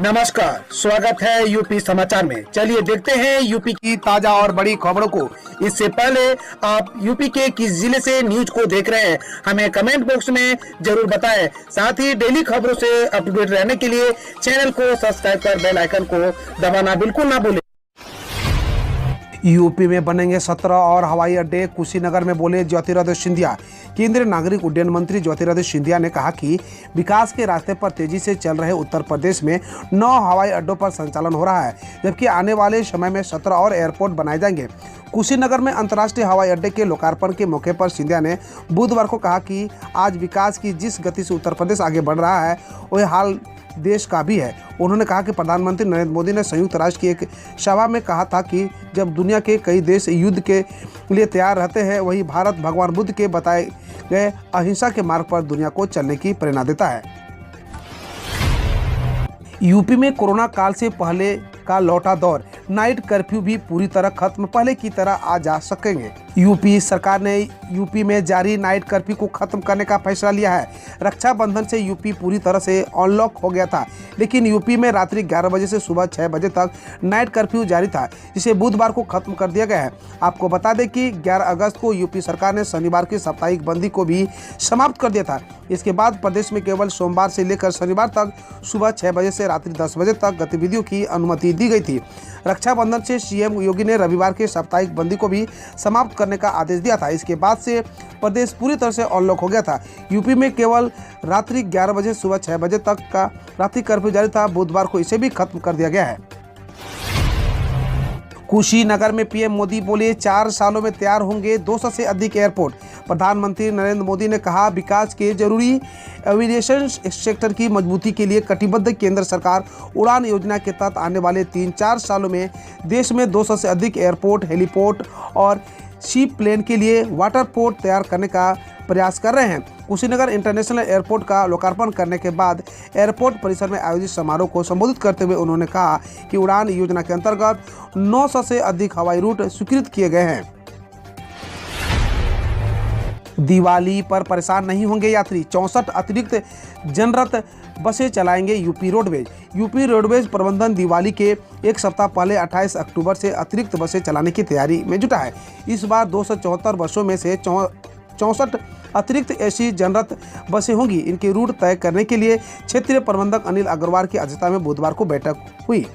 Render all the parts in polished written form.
नमस्कार, स्वागत है यूपी समाचार में। चलिए देखते हैं यूपी की ताजा और बड़ी खबरों को। इससे पहले आप यूपी के किस जिले से न्यूज को देख रहे हैं, हमें कमेंट बॉक्स में जरूर बताएं। साथ ही डेली खबरों से अपडेट रहने के लिए चैनल को सब्सक्राइब कर बेल आइकन को दबाना बिल्कुल ना भूलें। यूपी में बनेंगे 17 और हवाई अड्डे, कुशीनगर में बोले ज्योतिरादित्य सिंधिया। केंद्रीय नागरिक उड्डयन मंत्री ज्योतिरादित्य सिंधिया ने कहा कि विकास के रास्ते पर तेजी से चल रहे उत्तर प्रदेश में 9 हवाई अड्डों पर संचालन हो रहा है, जबकि आने वाले समय में 17 और एयरपोर्ट बनाए जाएंगे। कुशीनगर में अंतर्राष्ट्रीय हवाई अड्डे के लोकार्पण के मौके पर सिंधिया ने बुधवार को कहा कि आज विकास की जिस गति से उत्तर प्रदेश आगे बढ़ रहा है वह हाल देश का भी है। उन्होंने कहा कि प्रधानमंत्री नरेंद्र मोदी ने संयुक्त राष्ट्र की एक सभा में कहा था कि जब दुनिया के कई देश युद्ध के लिए तैयार रहते हैं, वही भारत भगवान बुद्ध के बताए गए अहिंसा के मार्ग पर दुनिया को चलने की प्रेरणा देता है। यूपी में कोरोना काल से पहले का लौटा दौर, नाइट कर्फ्यू भी पूरी तरह खत्म, पहले की तरह आ जा सकेंगे। यूपी सरकार ने यूपी में जारी नाइट कर्फ्यू को खत्म करने का फैसला लिया है। रक्षाबंधन से यूपी पूरी तरह से अनलॉक हो गया था, लेकिन यूपी में रात्रि 11 बजे से सुबह 6 बजे तक नाइट कर्फ्यू जारी था, जिसे बुधवार को खत्म कर दिया गया है। आपको बता दें कि 11 अगस्त को यूपी सरकार ने शनिवार की साप्ताहिक बंदी को भी समाप्त कर दिया था। इसके बाद प्रदेश में केवल सोमवार से लेकर शनिवार तक सुबह 6 बजे से रात्रि 10 बजे तक गतिविधियों की अनुमति दी गई थी। रक्षाबंधन से सीएम योगी ने रविवार के साप्ताहिक बंदी को भी समाप्त करने का आदेश दिया था। इसके बाद से प्रदेश पूरी तरह से अनलॉक हो गया था। यूपी में केवल रात्रि 11 बजे सुबह 6 बजे तक का रात्रि कर्फ्यू जारी था। बुधवार को इसे भी खत्म कर दिया गया है। कुशीनगर में पीएम मोदी बोले 4 सालों में तैयार होंगे 200 से अधिक एयरपोर्ट। प्रधानमंत्री नरेंद्र मोदी ने कहा, विकास के जरूरी एविएशन सेक्टर की मजबूती के लिए कटिबद्ध केंद्र सरकार उड़ान योजना के तहत आने वाले 3-4 सालों में देश में 200 से अधिक एयरपोर्ट, हेलीपोर्ट और शिप प्लेन के लिए वाटर पोर्ट तैयार करने का प्रयास कर रहे हैं। कुशीनगर इंटरनेशनल एयरपोर्ट का लोकार्पण करने के बाद एयरपोर्ट परिसर में आयोजित समारोह को संबोधित करते हुए उन्होंने कहा कि उड़ान योजना के अंतर्गत 900 से अधिक हवाई रूट स्वीकृत किए गए हैं। दिवाली पर परेशान नहीं होंगे यात्री, 64 अतिरिक्त जनरत बसें चलाएंगे यूपी रोडवेज। यूपी रोडवेज प्रबंधन दिवाली के एक सप्ताह पहले 28 अक्टूबर से अतिरिक्त बसें चलाने की तैयारी में जुटा है। इस बार 274 बसों में से 64 अतिरिक्त एसी जनरत बसें होंगी। इनके रूट तय करने के लिए क्षेत्रीय प्रबंधक अनिल अग्रवाल की अध्यक्षता में बुधवार को बैठक हुई।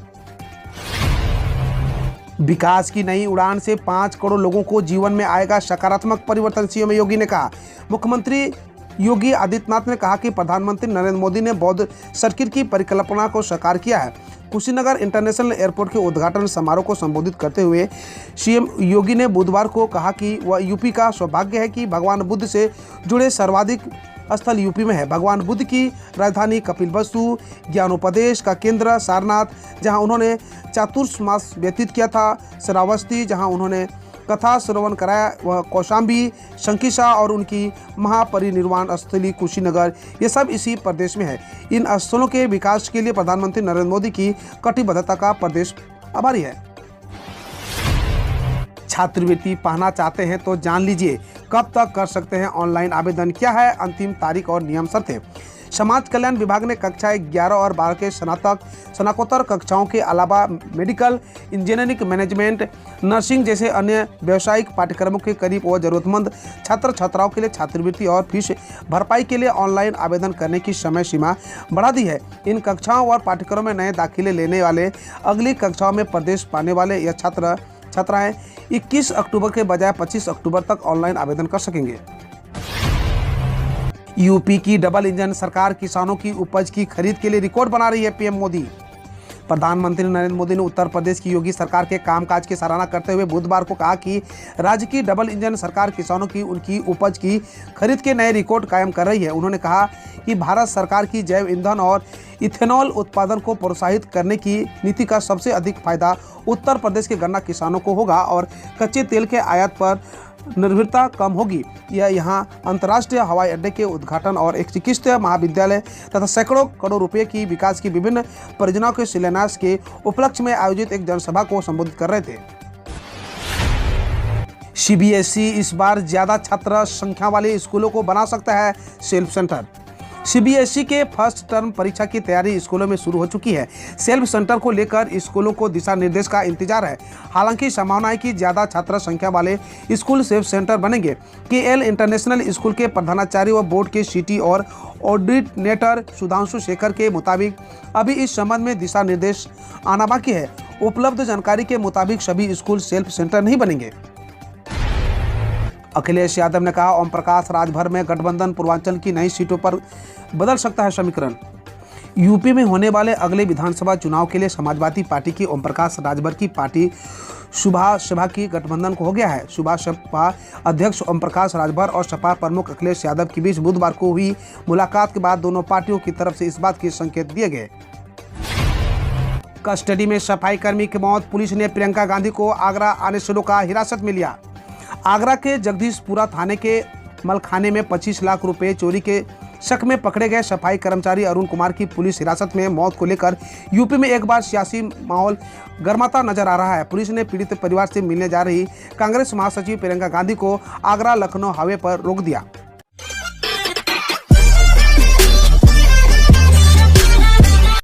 विकास की नई उड़ान से 5 करोड़ लोगों को जीवन में आएगा सकारात्मक परिवर्तन, सीएम योगी ने कहा। मुख्यमंत्री योगी आदित्यनाथ ने कहा कि प्रधानमंत्री नरेंद्र मोदी ने बौद्ध सर्किट की परिकल्पना को साकार किया है। कुशीनगर इंटरनेशनल एयरपोर्ट के उद्घाटन समारोह को संबोधित करते हुए सीएम योगी ने बुधवार को कहा कि वह यूपी का सौभाग्य है कि भगवान बुद्ध से जुड़े सर्वाधिक स्थल यूपी में है। भगवान बुद्ध की राजधानी कपिलवस्तु, ज्ञानोपदेश का केंद्र सारनाथ, जहां उन्होंने चातुर्मास व्यतीत किया था, श्रावस्ती जहां उन्होंने कथा श्रवण कराया, वह कौशाम्बी, शंकिसा और उनकी महापरिनिर्वाण स्थली कुशीनगर, ये सब इसी प्रदेश में है। इन स्थलों के विकास के लिए प्रधानमंत्री नरेंद्र मोदी की कटिबद्धता का प्रदेश आभारी है। छात्रवृत्ति पाना चाहते हैं तो जान लीजिए कब तक कर सकते हैं ऑनलाइन आवेदन, क्या है अंतिम तारीख और नियम शर्तें। समाज कल्याण विभाग ने कक्षा 11 और 12 के स्नातकोत्तर कक्षाओं के अलावा मेडिकल, इंजीनियरिंग, मैनेजमेंट, नर्सिंग जैसे अन्य व्यावसायिक पाठ्यक्रमों के करीब और जरूरतमंद छात्र छात्राओं के लिए छात्रवृत्ति और फीस भरपाई के लिए ऑनलाइन आवेदन करने की समय सीमा बढ़ा दी है। इन कक्षाओं और पाठ्यक्रमों में नए दाखिले लेने वाले अगली कक्षाओं में प्रवेश पाने वाले यह छात्राएं 21 अक्टूबर के बजाय 25 अक्टूबर तक ऑनलाइन आवेदन कर सकेंगे। यूपी की डबल इंजन सरकार किसानों की उपज की खरीद के लिए रिकॉर्ड बना रही है, पीएम मोदी। प्रधानमंत्री नरेंद्र मोदी ने उत्तर प्रदेश की योगी सरकार के कामकाज की सराहना करते हुए बुधवार को कहा कि राज्य की डबल इंजन सरकार किसानों की उनकी उपज की खरीद के नए रिकॉर्ड कायम कर रही है। उन्होंने कहा कि भारत सरकार की जैव ईंधन और इथेनॉल उत्पादन को प्रोत्साहित करने की नीति का सबसे अधिक फायदा उत्तर प्रदेश के गन्ना किसानों को होगा और कच्चे तेल के आयात पर निर्भरता कम होगी। यह यहाँ अंतर्राष्ट्रीय हवाई अड्डे के उद्घाटन और एक चिकित्सा महाविद्यालय तथा सैकड़ों करोड़ रुपए की विकास की विभिन्न परियोजनाओं के शिलान्यास के उपलक्ष्य में आयोजित एक जनसभा को संबोधित कर रहे थे। सीबीएसई इस बार ज्यादा छात्र संख्या वाले स्कूलों को बना सकता है सेल्फ सेंटर। सीबीएसई के फर्स्ट टर्म परीक्षा की तैयारी स्कूलों में शुरू हो चुकी है। सेल्फ सेंटर को लेकर स्कूलों को दिशा निर्देश का इंतजार है। हालांकि संभावना है कि ज्यादा छात्र संख्या वाले स्कूल सेल्फ सेंटर बनेंगे। केएल इंटरनेशनल स्कूल के प्रधानाचार्य व बोर्ड के सीटी और ऑडिटनेटर सुधांशु शेखर के मुताबिक अभी इस संबंध में दिशा निर्देश आना बाकी है। उपलब्ध जानकारी के मुताबिक सभी स्कूल सेल्फ सेंटर नहीं बनेंगे। अखिलेश यादव ने कहा, ओम प्रकाश राजभर में गठबंधन पूर्वांचल की नई सीटों पर बदल सकता है समीकरण। यूपी में होने वाले अगले विधानसभा चुनाव के लिए समाजवादी पार्टी की ओम प्रकाश राजभर की पार्टी सुभाष सभा की गठबंधन को हो गया है। सुभाष सभा अध्यक्ष ओम प्रकाश राजभर और सपा प्रमुख अखिलेश यादव के बीच बुधवार को हुई मुलाकात के बाद दोनों पार्टियों की तरफ से इस बात के संकेत दिए गए। कस्टडी में सफाई कर्मी की मौत, पुलिस ने प्रियंका गांधी को आगरा आने से रोका, हिरासत में लिया। आगरा के जगदीशपुरा थाने के मलखाने में 25 लाख रुपए चोरी के शक में पकड़े गए सफाई कर्मचारी अरुण कुमार की पुलिस हिरासत में मौत को लेकर यूपी में एक बार सियासी माहौल गर्माता नजर आ रहा है। पुलिस ने पीड़ित परिवार से मिलने जा रही कांग्रेस महासचिव प्रियंका गांधी को आगरा लखनऊ हाईवे पर रोक दिया।